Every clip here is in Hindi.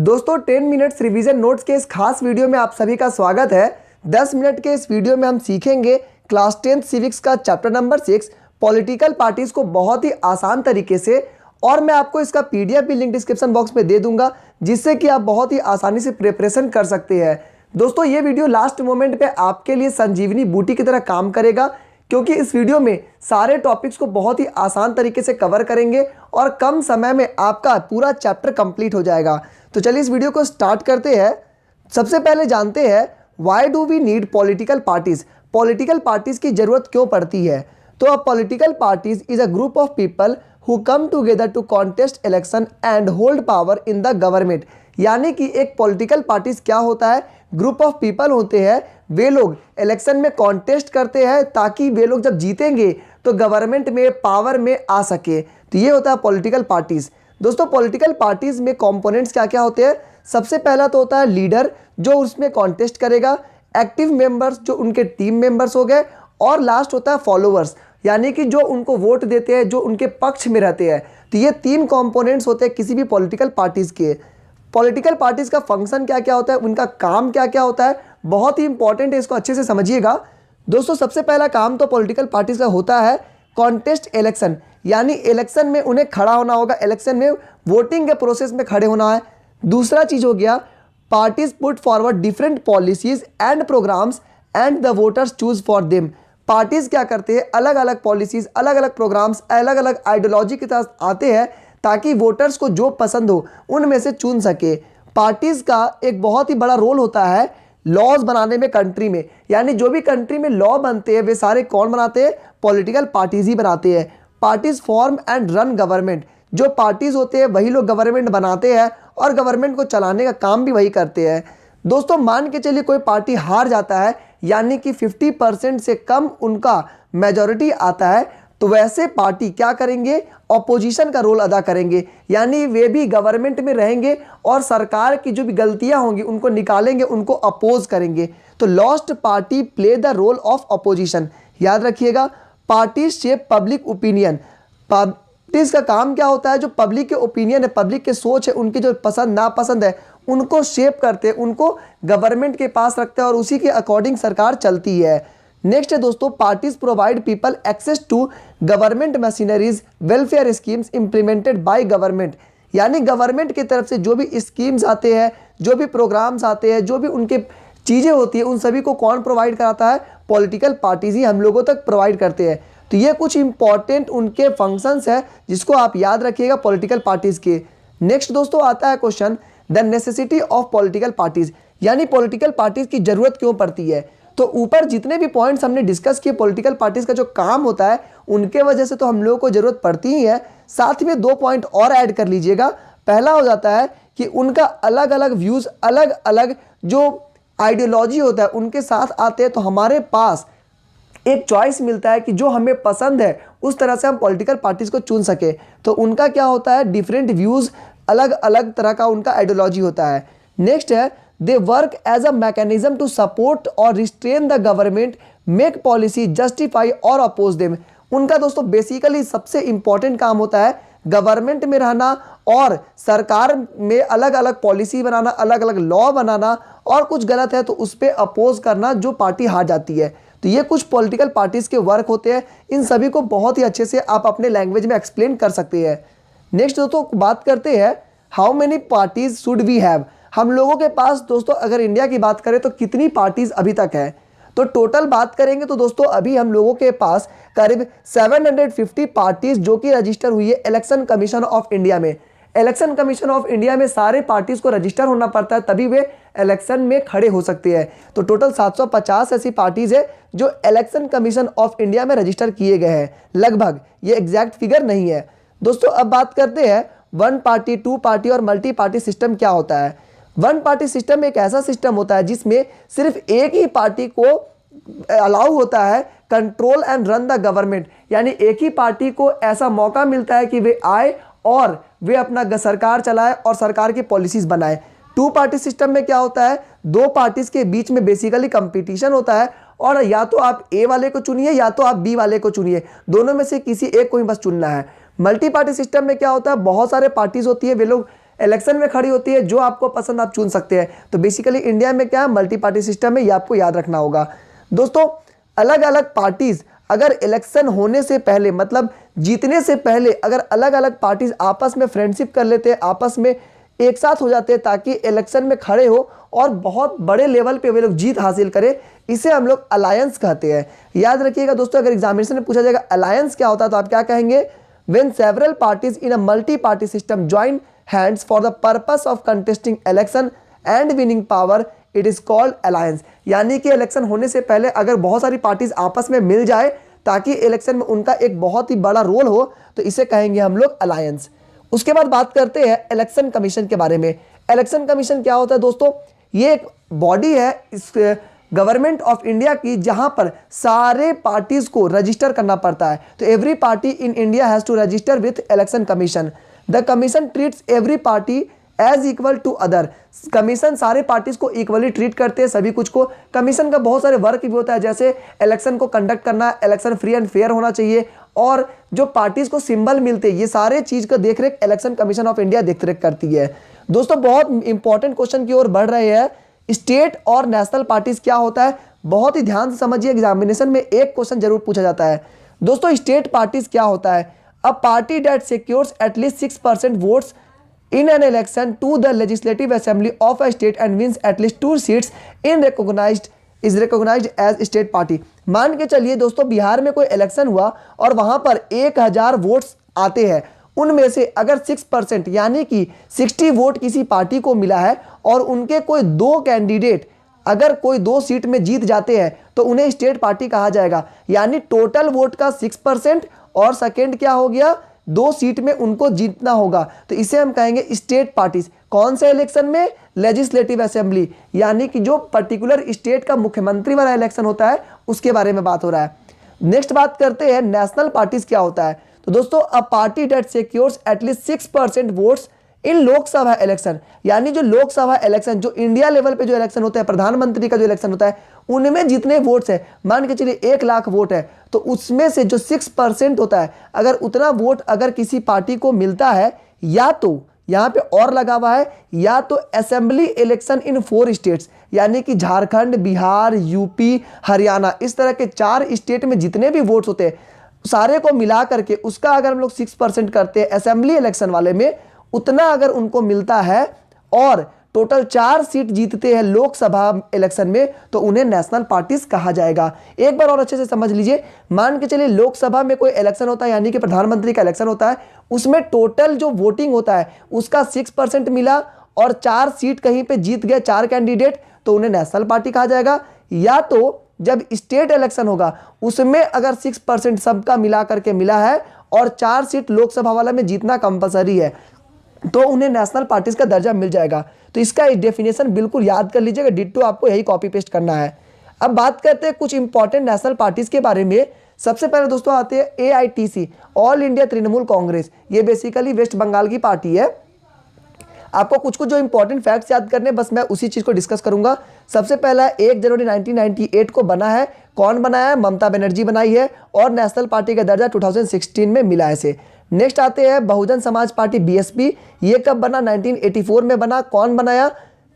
दोस्तों 10 मिनट्स रिवीजन नोट्स के इस खास वीडियो में आप सभी का स्वागत है। 10 मिनट के इस वीडियो में हम सीखेंगे क्लास 10 सिविक्स का चैप्टर नंबर 6 पॉलिटिकल पार्टीज को बहुत ही आसान तरीके से, और मैं आपको इसका पीडीएफ भी लिंक डिस्क्रिप्शन बॉक्स में दे दूंगा जिससे कि आप बहुत ही आसानी से प्रिपरेशन कर सकते हैं। दोस्तों ये वीडियो लास्ट मोमेंट पे आपके लिए संजीवनी बूटी की तरह काम करेगा, क्योंकि इस वीडियो में सारे टॉपिक्स को बहुत ही आसान तरीके से कवर करेंगे और कम समय में आपका पूरा चैप्टर कंप्लीट हो जाएगा। तो चलिए इस वीडियो को स्टार्ट करते हैं। सबसे पहले जानते हैं why do we need political parties. Political parties की जरूरत क्यों पड़ती है? तो political parties is a group of people who come together to contest election and hold power in the government. यानी कि एक पॉलिटिकल पार्टीज क्या होता है? ग्रुप ऑफ पीपल होते हैं, वे लोग इलेक्शन में कॉन्टेस्ट करते हैं ताकि वे लोग जब जीतेंगे तो गवर्नमेंट में पावर में आ सके। तो ये होता है पॉलिटिकल पार्टीज। दोस्तों पॉलिटिकल पार्टीज में कंपोनेंट्स क्या क्या होते हैं? सबसे पहला तो होता है लीडर जो उसमें कॉन्टेस्ट करेगा, एक्टिव मेंबर्स जो उनके टीम मेंबर्स हो गए, और लास्ट होता है फॉलोअर्स यानी कि जो उनको वोट देते हैं, जो उनके पक्ष में रहते हैं। तो ये तीन कंपोनेंट्स होते हैं किसी भी पॉलिटिकल पार्टीज के। पॉलिटिकल पार्टीज का फंक्शन क्या क्या होता है, उनका काम क्या क्या होता है, बहुत ही इंपॉर्टेंट है, इसको अच्छे से समझिएगा। दोस्तों सबसे पहला काम तो पॉलिटिकल पार्टीज का होता है कॉन्टेस्ट इलेक्शन, यानी इलेक्शन में उन्हें खड़ा होना होगा, इलेक्शन में वोटिंग के प्रोसेस में खड़े होना है। दूसरा चीज हो गया parties put forward different policies and programmes and the voters choose for them. Parties क्या करते हैं? अलग अलग पॉलिसीज, अलग अलग प्रोग्राम्स, अलग अलग आइडियोलॉजी के साथ आते हैं ताकि वोटर्स को जो पसंद हो उनमें से चुन सके। पार्टीज का एक बहुत ही बड़ा रोल होता है लॉज बनाने में कंट्री में, यानी जो भी कंट्री में लॉ बनते हैं वे सारे कौन बनाते हैं? पॉलिटिकल पार्टीज ही बनाते हैं। Parties form and run government. जो पार्टीज होते हैं वही लोग गवर्नमेंट बनाते हैं और गवर्नमेंट को चलाने का काम भी वही करते हैं। दोस्तों मान के चलिए कोई पार्टी हार जाता है, यानी कि 50% से कम उनका मेजॉरिटी आता है, तो वैसे पार्टी क्या करेंगे? ऑपोजिशन का रोल अदा करेंगे, यानी वे भी गवर्नमेंट में रहेंगे और सरकार की जो भी गलतियां होंगी उनको निकालेंगे, उनको अपोज करेंगे। तो lost party play the role of opposition. याद रखिएगा party shape public opinion. Parties का काम क्या होता है? जो पब्लिक के ओपिनियन है, पब्लिक के सोच है, उनकी जो पसंद नापसंद है उनको शेप करते हैं, उनको गवर्नमेंट के पास रखते हैं और उसी के अकॉर्डिंग सरकार चलती है। नेक्स्ट है दोस्तों parties provide people access to government machineries welfare schemes implemented by government. यानी गवर्नमेंट की तरफ से जो भी स्कीम्स आते हैं, जो भी प्रोग्राम्स आते हैं, जो भी उनके चीज़ें होती है, उन सभी को कौन प्रोवाइड कराता है? पॉलिटिकल पार्टीज ही हम लोगों तक प्रोवाइड करते हैं। तो ये कुछ इंपॉर्टेंट उनके फंक्शंस है जिसको आप याद रखिएगा पॉलिटिकल पार्टीज के। नेक्स्ट दोस्तों आता है question the necessity of political parties, यानी पॉलिटिकल पार्टीज की जरूरत क्यों पड़ती है? तो ऊपर जितने भी पॉइंट्स हमने डिस्कस किए पॉलिटिकल पार्टीज का जो काम होता है उनके वजह से तो हम लोगों को जरूरत पड़ती ही है। साथ में दो पॉइंट और ऐड कर लीजिएगा। पहला हो जाता है कि उनका अलग अलग व्यूज, अलग अलग जो आइडियोलॉजी होता है उनके साथ आते हैं, तो हमारे पास एक चॉइस मिलता है कि जो हमें पसंद है उस तरह से हम पॉलिटिकल पार्टीज को चुन सके। तो उनका क्या होता है? डिफरेंट व्यूज, अलग अलग तरह का उनका आइडियोलॉजी होता है। नेक्स्ट है they work as a mechanism to support और restrain the government, make policy, justify और अपोज देम। उनका दोस्तों बेसिकली सबसे इंपॉर्टेंट काम होता है गवर्नमेंट में रहना और सरकार में अलग अलग पॉलिसी बनाना, अलग अलग लॉ बनाना, और कुछ गलत है तो उस पर अपोज करना जो पार्टी हार जाती है। तो ये कुछ पॉलिटिकल पार्टीज के वर्क होते हैं। इन सभी को बहुत ही अच्छे से आप अपने लैंग्वेज में एक्सप्लेन कर सकते हैं। नेक्स्ट दोस्तों बात करते हैं how many parties should we have. हम लोगों के पास दोस्तों अगर इंडिया की बात करें तो कितनी पार्टीज अभी तक है? तो टोटल बात करेंगे तो दोस्तों अभी हम लोगों के पास करीब 750 पार्टीज जो कि रजिस्टर हुई है इलेक्शन कमीशन ऑफ इंडिया में। इलेक्शन कमीशन ऑफ इंडिया में सारे पार्टीज को रजिस्टर होना पड़ता है तभी वे इलेक्शन में खड़े हो सकते हैं। तो टोटल 750 ऐसी पार्टीज है जो इलेक्शन कमीशन ऑफ इंडिया में रजिस्टर किए गए हैं लगभग, ये एग्जैक्ट फिगर नहीं है। दोस्तों अब बात करते हैं वन पार्टी, टू पार्टी और मल्टी पार्टी सिस्टम क्या होता है। वन पार्टी सिस्टम एक ऐसा सिस्टम होता है जिसमें सिर्फ एक ही पार्टी को अलाउ होता है control and run the government, यानी एक ही पार्टी को ऐसा मौका मिलता है कि वे आए और वे अपना सरकार चलाए और सरकार की पॉलिसीज बनाए। टू पार्टी सिस्टम में क्या होता है? दो पार्टीज के बीच में बेसिकली कंपटीशन होता है और या तो आप ए वाले को चुनिए या तो आप बी वाले को चुनिए, दोनों में से किसी एक को ही बस चुनना है। मल्टी पार्टी सिस्टम में क्या होता है? बहुत सारे पार्टीज होती है, वे लोग इलेक्शन में खड़ी होती है, जो आपको पसंद आप चुन सकते हैं। तो बेसिकली इंडिया में क्या है, मल्टी पार्टी सिस्टम है, ये आपको याद रखना होगा। दोस्तों अलग अलग पार्टीज अगर इलेक्शन होने से पहले मतलब जीतने से पहले अगर अलग अलग पार्टीज आपस में फ्रेंडशिप कर लेते हैं, आपस में एक साथ हो जाते हैं ताकि इलेक्शन में खड़े हो और बहुत बड़े लेवल पे वे लोग जीत हासिल करें, इसे हम लोग अलायंस कहते हैं। याद रखिएगा दोस्तों, अगर एग्जामिनेशन में पूछा जाएगा अलायंस क्या होता है तो आप क्या कहेंगे, when several parties in a multi party system join hands for the purpose of contesting election and winning power, it is called alliance. यानी कि इलेक्शन होने से पहले अगर बहुत सारी पार्टीज आपस में मिल जाए ताकि इलेक्शन में उनका एक बहुत ही बड़ा रोल हो, तो इसे कहेंगे हम लोग अलायंस। उसके बाद बात करते हैं इलेक्शन कमीशन के बारे में। इलेक्शन कमीशन क्या होता है दोस्तों, ये एक बॉडी है इस गवर्नमेंट ऑफ इंडिया की, जहां पर सारे पार्टीज को रजिस्टर करना पड़ता है। तो every party in India has to register with election commission. The commission treats every party as equal to other. Commission सारे पार्टीज को इक्वली ट्रीट करते हैं, सभी कुछ को। कमीशन का बहुत सारे वर्क भी होता है, जैसे इलेक्शन को कंडक्ट करना, इलेक्शन फ्री एंड फेयर होना चाहिए, और जो पार्टीज को सिंबल मिलते हैं, ये सारे चीज का देखरेख इलेक्शन कमीशन ऑफ इंडिया देखरेख करती है। दोस्तों बहुत इंपॉर्टेंट क्वेश्चन की ओर बढ़ रहे हैं, स्टेट और नेशनल पार्टीज क्या होता है, बहुत ही ध्यान से समझिए, एग्जामिनेशन में एक क्वेश्चन जरूर पूछा जाता है। दोस्तों स्टेट पार्टीज क्या होता है, a party that secures at least 6% votes in an election to the legislative assembly of a state and wins at least 2 seats is recognized as state party। मान के चलिए दोस्तों बिहार में कोई इलेक्शन हुआ और वहां पर 1000 वोट्स आते हैं, उनमें से अगर 6% यानी कि 60 वोट किसी पार्टी को मिला है और उनके कोई 2 कैंडिडेट अगर कोई 2 सीट में जीत जाते हैं तो उन्हें स्टेट पार्टी कहा जाएगा। यानी टोटल वोट का 6% और सेकेंड क्या हो गया, 2 सीट में उनको जीतना होगा, तो इसे हम कहेंगे स्टेट पार्टीज। कौन से इलेक्शन में, लेजिस्लेटिव असेंबली, यानी कि जो पर्टिकुलर स्टेट का मुख्यमंत्री वाला इलेक्शन होता है उसके बारे में बात हो रहा है। नेक्स्ट बात करते हैं नेशनल पार्टीज क्या होता है। तो दोस्तों a party that secures at least 6% votes in Lok Sabha election, यानी जो लोकसभा इलेक्शन, जो इंडिया लेवल पे जो इलेक्शन होता है, प्रधानमंत्री का जो इलेक्शन होता है, उनमें जितने वोट्स है, मान के चलिए 1 लाख वोट है, तो उसमें से जो 6% होता है, अगर उतना वोट अगर किसी पार्टी को मिलता है, या तो यहाँ पे और लगा हुआ है, या तो असेंबली इलेक्शन इन 4 स्टेट्स, यानी कि झारखंड, बिहार, यूपी, हरियाणा, इस तरह के 4 स्टेट में जितने भी वोट्स होते हैं सारे को मिला करके उसका अगर हम लोग 6% करते हैं असेंबली इलेक्शन वाले में, उतना अगर उनको मिलता है और टोटल 4 सीट जीतते हैं लोकसभा इलेक्शन में, तो उन्हें नेशनल पार्टीज कहा जाएगा। एक बार और अच्छे से समझ लीजिए, मान के चलिए लोकसभा में कोई इलेक्शन होता है, यानी कि प्रधानमंत्री का इलेक्शन होता है, उसमें टोटल जो वोटिंग होता है उसका 6% मिला और 4 सीट कहीं पे जीत गए 4 कैंडिडेट, तो उन्हें नेशनल पार्टी कहा जाएगा। या तो जब स्टेट इलेक्शन होगा उसमें अगर 6% सबका मिला करके मिला है और 4 सीट लोकसभा वाला में जीतना कंपलसरी है, तो उन्हें नेशनल पार्टीज का दर्जा मिल जाएगा। तो इसका डेफिनेशन बिल्कुल याद कर लीजिएगा, डिट्टो आपको यही कॉपी पेस्ट करना है। अब बात करते हैं कुछ इंपॉर्टेंट नेशनल पार्टीज के बारे में। सबसे पहले दोस्तों आते हैं AITC, all India Trinamool Congress. ये बेसिकली वेस्ट बंगाल की पार्टी है। आपको कुछ कुछ जो इंपॉर्टेंट फैक्ट्स याद करने, बस मैं उसी चीज को डिस्कस करूंगा। सबसे पहला 1 जनवरी 1998 को बना है। कौन बनाया है, ममता बनर्जी बनाई है, और नेशनल पार्टी का दर्जा 2016 में मिला है इसे। नेक्स्ट आते हैं बहुजन समाज पार्टी BSP। ये कब बना, 1984 में बना। कौन बनाया,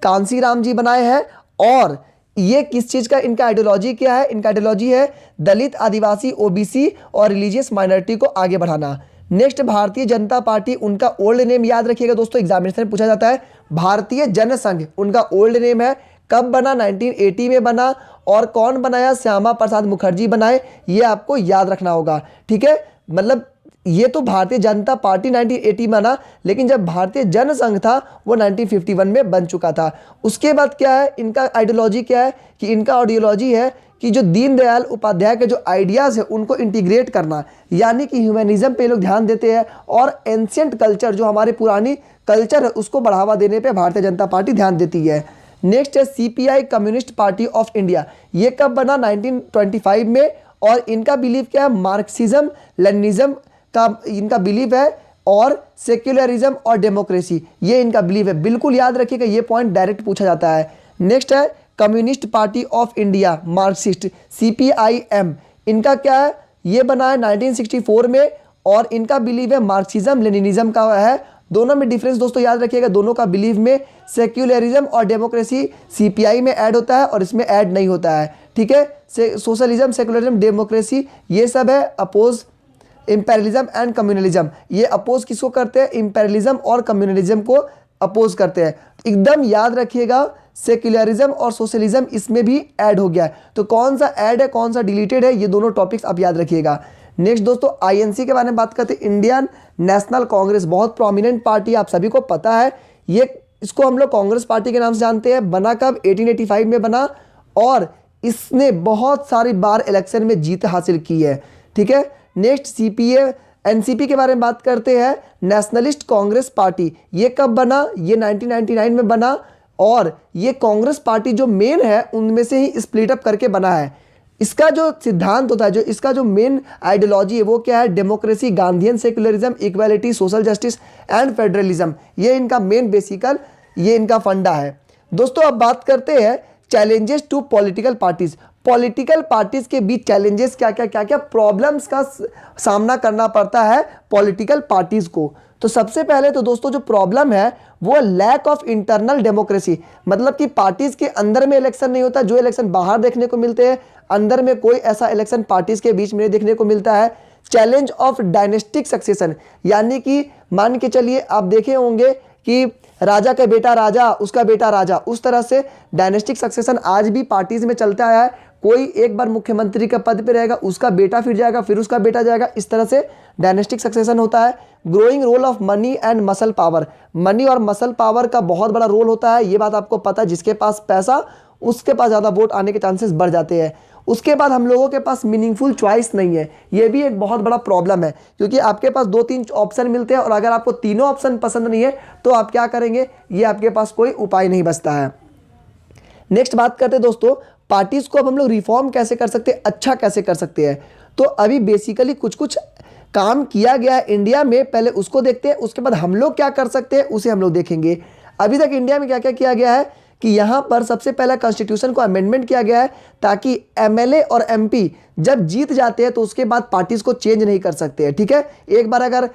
कांसी राम जी बनाए हैं। और ये किस चीज का, इनका आइडियोलॉजी क्या है, इनका आइडियोलॉजी है दलित, आदिवासी, OBC और रिलीजियस माइनॉरिटी को आगे बढ़ाना। नेक्स्ट भारतीय जनता पार्टी, उनका ओल्ड नेम याद रखिएगा दोस्तों, एग्जामिनेशन में पूछा जाता है, भारतीय जनसंघ उनका ओल्ड नेम है। कब बना, 1980 में बना। और कौन बनाया, श्यामा प्रसाद मुखर्जी बनाए, ये आपको याद रखना होगा। ठीक है, मतलब ये तो भारतीय जनता पार्टी 1980 बना, लेकिन जब भारतीय जनसंघ था वो 1951 में बन चुका था। उसके बाद क्या है, इनका आइडियोलॉजी क्या है, कि इनका आइडियोलॉजी है कि जो दीनदयाल उपाध्याय के जो आइडियाज़ है उनको इंटीग्रेट करना, यानी कि ह्यूमनिज्म पे लोग ध्यान देते हैं, और एंशियंट कल्चर, जो हमारे पुरानी कल्चर है उसको बढ़ावा देने पे भारतीय जनता पार्टी ध्यान देती है। नेक्स्ट है CPI, communist party of India. ये कब बना, 1925 में। और इनका बिलीव क्या है, मार्क्सिज्म, लेनिनिज्म का इनका बिलीव है, और सेक्युलरिज्म और डेमोक्रेसी, ये इनका बिलीव है। बिल्कुल याद रखिएगा, ये पॉइंट डायरेक्ट पूछा जाता है। नेक्स्ट है communist party of India, Marxist, CPIM। इनका क्या है, ये बना है 1964 में, और इनका बिलीव है मार्क्सिज्म लेनिनिज्म का है, दोनों में डिफरेंस दोस्तों याद रखिएगा, दोनों का बिलीव में सेक्युलरिज्म और डेमोक्रेसी सीपीआई में ऐड होता है और इसमें ऐड नहीं होता है, ठीक है। सोशलिज्म, सेक्युलरिज्म, डेमोक्रेसी ये सब है अपोज इंपेरियलिज्म एंड कम्युनलिज्म। ये अपोज किसको करते हैं? इंपेरियलिज्म और कम्युनलिज्म को अपोज करते हैं। एकदम याद रखिएगा सेक्युलरिज्म और सोशलिज्म इसमें भी ऐड हो गया है। तो कौन सा ऐड है कौन सा डिलीटेड है, ये दोनों टॉपिक्स आप याद रखिएगा। नेक्स्ट दोस्तों आईएनसी के बारे में बात करते हैं। इंडियन नेशनल कांग्रेस बहुत प्रोमिनेंट पार्टी, आप सभी को पता है। ये इसको हम लोग कांग्रेस पार्टी के नाम से जानते हैं। बना कब? 1885 में बना और इसने बहुत सारी बार इलेक्शन में जीत हासिल की है, ठीक है। नेक्स्ट सीपीए एनसीपी के बारे में बात करते हैं। नेशनलिस्ट कांग्रेस पार्टी, ये कब बना? ये 1999 में बना और ये कांग्रेस पार्टी जो मेन है उनमें से ही स्प्लिट अप करके बना है। इसका जो सिद्धांत होता है, जो इसका जो मेन आइडियोलॉजी है वो क्या है? Democracy, Gandhian secularism, equality, social justice and federalism. ये इनका मेन बेसिकल, ये इनका फंडा है। दोस्तों अब बात करते हैं challenges to political parties. Political parties के बीच चैलेंजेस क्या क्या प्रॉब्लम्स का सामना करना पड़ता है पॉलिटिकल पार्टीज को। तो सबसे पहले तो दोस्तों जो प्रॉब्लम है वो लैक ऑफ इंटरनल डेमोक्रेसी, मतलब कि पार्टीज के अंदर में इलेक्शन नहीं होता। जो इलेक्शन बाहर देखने को मिलते हैं, अंदर में कोई ऐसा इलेक्शन पार्टीज के बीच में नहीं देखने को मिलता है। चैलेंज ऑफ डायनेस्टिक सक्सेशन, यानी कि मान के चलिए आप देखे होंगे कि राजा का बेटा राजा, उसका बेटा राजा, उस तरह से डायनेस्टिक सक्सेशन आज भी पार्टीज में चलता आया है। कोई एक बार मुख्यमंत्री का पद पे रहेगा, उसका बेटा फिर जाएगा, फिर उसका बेटा जाएगा, इस तरह से डायनेस्टिक सक्सेशन होता है। Growing role of money and muscle power, money और मसल पावर का बहुत बड़ा रोल होता है, ये बात आपको पता है। जिसके पास पैसा उसके पास ज़्यादा वोट आने के चांसेस बढ़ जाते हैं। उसके बाद हम लोगों के पास मीनिंगफुल चॉइस नहीं है, ये भी एक बहुत बड़ा प्रॉब्लम है, क्योंकि आपके पास 2-3 ऑप्शन मिलते हैं और अगर आपको तीनों ऑप्शन पसंद नहीं है तो आप क्या करेंगे? ये आपके पास कोई उपाय नहीं बचता है। नेक्स्ट बात करते हैं दोस्तों पार्टीज को अब हम लोग रिफॉर्म कैसे कर सकते हैं, अच्छा कैसे कर सकते हैं। तो अभी बेसिकली कुछ काम किया गया है इंडिया में, पहले उसको देखते हैं, उसके बाद हम लोग क्या कर सकते हैं उसे हम लोग देखेंगे। अभी तक इंडिया में क्या क्या किया गया है कि यहाँ पर सबसे पहला कॉन्स्टिट्यूशन को अमेंडमेंट किया गया है ताकि एमएलए और एमपी जब जीत जाते हैं तो उसके बाद पार्टीज को चेंज नहीं कर सकते हैं, ठीक है। एक बार अगर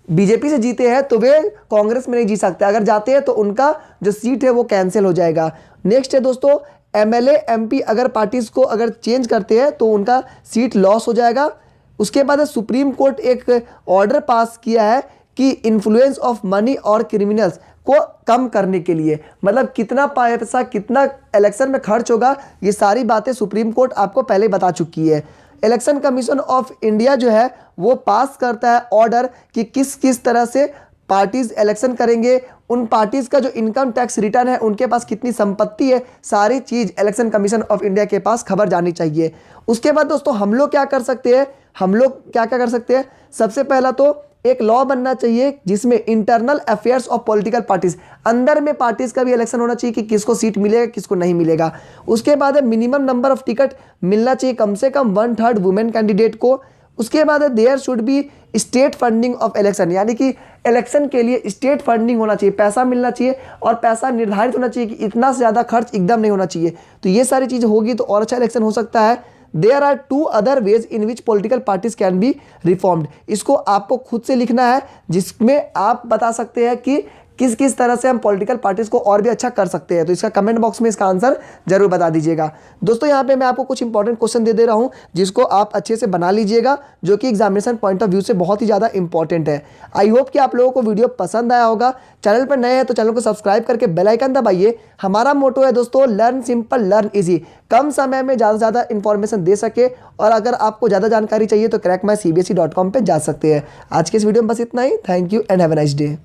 बीजेपी से जीते हैं तो वे कांग्रेस में नहीं जीत सकते, अगर जाते हैं तो उनका जो सीट है वो कैंसिल हो जाएगा। नेक्स्ट है दोस्तों एमएलए एमपी अगर पार्टीज को अगर चेंज करते हैं तो उनका सीट लॉस हो जाएगा। उसके बाद सुप्रीम कोर्ट एक ऑर्डर पास किया है कि इन्फ्लुएंस ऑफ मनी और क्रिमिनल्स को कम करने के लिए, मतलब कितना पैसा कितना इलेक्शन में खर्च होगा, ये सारी बातें सुप्रीम कोर्ट आपको पहले बता चुकी है। इलेक्शन कमीशन ऑफ इंडिया जो है वो पास करता है ऑर्डर कि किस किस तरह से पार्टीज इलेक्शन करेंगे, उन पार्टीज का जो इनकम टैक्स रिटर्न है, उनके पास कितनी संपत्ति है, सारी चीज इलेक्शन कमीशन ऑफ इंडिया के पास खबर जानी चाहिए। उसके बाद दोस्तों हम लोग क्या कर सकते हैं, हम लोग क्या क्या कर सकते हैं? सबसे पहला तो एक लॉ बनना चाहिए जिसमें internal affairs of political parties, अंदर में पार्टीज का भी इलेक्शन होना चाहिए कि किसको सीट मिलेगा किसको नहीं मिलेगा। उसके बाद मिनिमम नंबर ऑफ टिकट मिलना चाहिए कम से कम 1/3 वुमेन कैंडिडेट को। उसके बाद there should be state funding of election, यानी कि इलेक्शन के लिए स्टेट फंडिंग होना चाहिए, पैसा मिलना चाहिए और पैसा निर्धारित होना चाहिए कि इतना से ज़्यादा खर्च एकदम नहीं होना चाहिए। तो ये सारी चीज़ होगी तो और अच्छा इलेक्शन हो सकता है। There are 2 other ways in which political parties can be reformed, इसको आपको खुद से लिखना है जिसमें आप बता सकते हैं कि किस किस तरह से हम पॉलिटिकल पार्टीज को और भी अच्छा कर सकते हैं। तो इसका कमेंट बॉक्स में इसका आंसर जरूर बता दीजिएगा। दोस्तों यहाँ पे मैं आपको कुछ इंपॉर्टेंट क्वेश्चन दे रहा हूँ जिसको आप अच्छे से बना लीजिएगा, जो कि एग्जामिनेशन पॉइंट ऑफ व्यू से बहुत ही ज़्यादा इंपॉर्टेंट है। आई होप कि आप लोगों को वीडियो पसंद आया होगा। चैनल पर नए हैं तो चैनल को सब्सक्राइब करके बेल आइकन दबाइए। हमारा मोटो है दोस्तों लर्न सिंपल लर्न ईजी, कम समय में ज़्यादा से ज़्यादा इंफॉर्मेशन दे सके। और अगर आपको ज़्यादा जानकारी चाहिए तो crackmycbse.com पे जा सकते हैं। आज के इस वीडियो में बस इतना ही। Thank you and have a nice day.